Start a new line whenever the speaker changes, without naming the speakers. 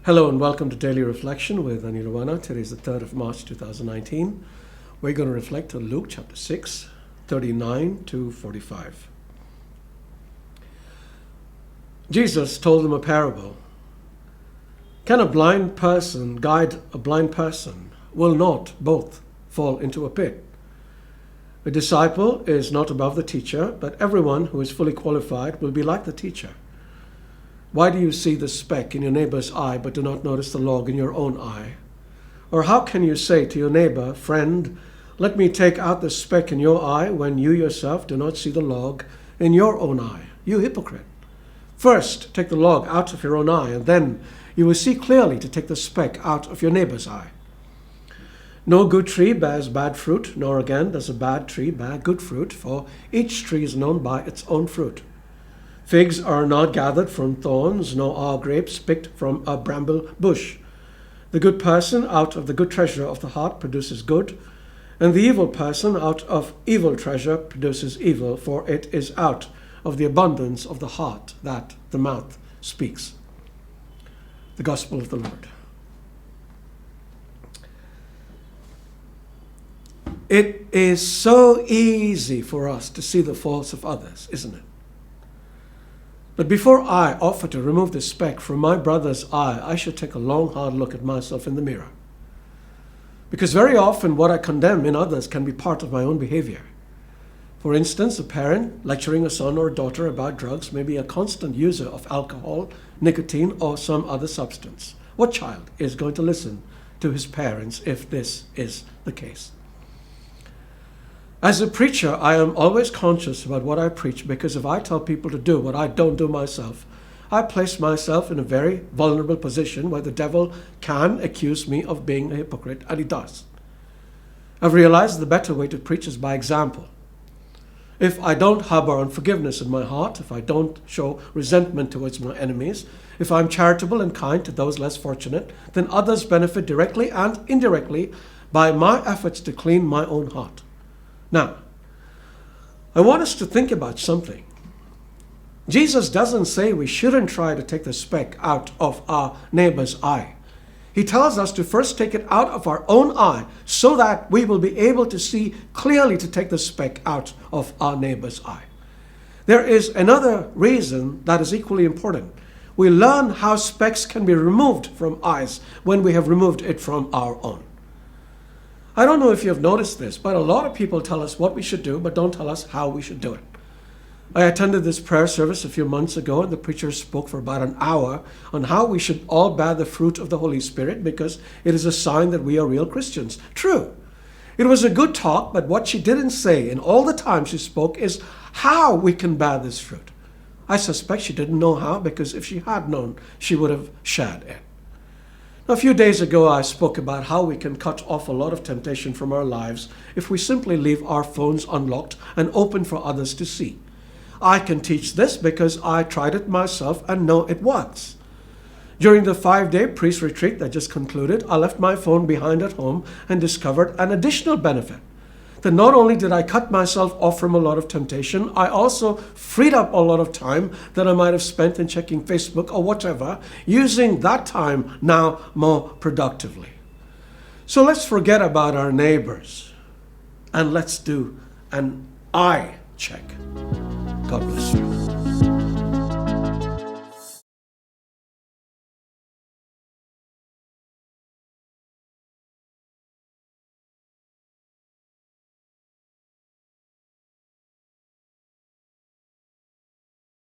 Hello and welcome to Daily Reflection with Aneel Aranha. Today is the 3rd of March 2019. We're going to reflect on Luke chapter 6, 39 to 45. Jesus told them a parable. Can a blind person guide a blind person? Will not both fall into a pit? A disciple is not above the teacher, but everyone who is fully qualified will be like the teacher. Why do you see the speck in your neighbor's eye, but do not notice the log in your own eye? Or how can you say to your neighbor, "Friend, let me take out the speck in your eye," when you yourself do not see the log in your own eye? You hypocrite! First, take the log out of your own eye, and then you will see clearly to take the speck out of your neighbor's eye. No good tree bears bad fruit, nor again does a bad tree bear good fruit, for each tree is known by its own fruit. Figs are not gathered from thorns, nor are grapes picked from a bramble bush. The good person out of the good treasure of the heart produces good, and the evil person out of evil treasure produces evil, for it is out of the abundance of the heart that the mouth speaks. The Gospel of the Lord. It is so easy for us to see the faults of others, isn't it? But before I offer to remove the speck from my brother's eye, I should take a long, hard look at myself in the mirror. Because very often what I condemn in others can be part of my own behavior. For instance, a parent lecturing a son or a daughter about drugs may be a constant user of alcohol, nicotine, or some other substance. What child is going to listen to his parents if this is the case? As a preacher, I am always conscious about what I preach, because if I tell people to do what I don't do myself, I place myself in a very vulnerable position where the devil can accuse me of being a hypocrite, and he does. I've realized the better way to preach is by example. If I don't harbor unforgiveness in my heart, if I don't show resentment towards my enemies, if I'm charitable and kind to those less fortunate, then others benefit directly and indirectly by my efforts to clean my own heart. Now, I want us to think about something. Jesus doesn't say we shouldn't try to take the speck out of our neighbor's eye. He tells us to first take it out of our own eye so that we will be able to see clearly to take the speck out of our neighbor's eye. There is another reason that is equally important. We learn how specks can be removed from eyes when we have removed it from our own. I don't know if you have noticed this, but a lot of people tell us what we should do, but don't tell us how we should do it. I attended this prayer service a few months ago, and the preacher spoke for about an hour on how we should all bear the fruit of the Holy Spirit because it is a sign that we are real Christians. True. It was a good talk, but what she didn't say in all the time she spoke is how we can bear this fruit. I suspect she didn't know how, because if she had known, she would have shared it. Now, a few days ago, I spoke about how we can cut off a lot of temptation from our lives if we simply leave our phones unlocked and open for others to see. I can teach this because I tried it myself and know it works. During the 5-day priest retreat that just concluded, I left my phone behind at home and discovered an additional benefit. That not only did I cut myself off from a lot of temptation, I also freed up a lot of time that I might have spent in checking Facebook or whatever, using that time now more productively. So let's forget about our neighbors and let's do an eye check. God bless you.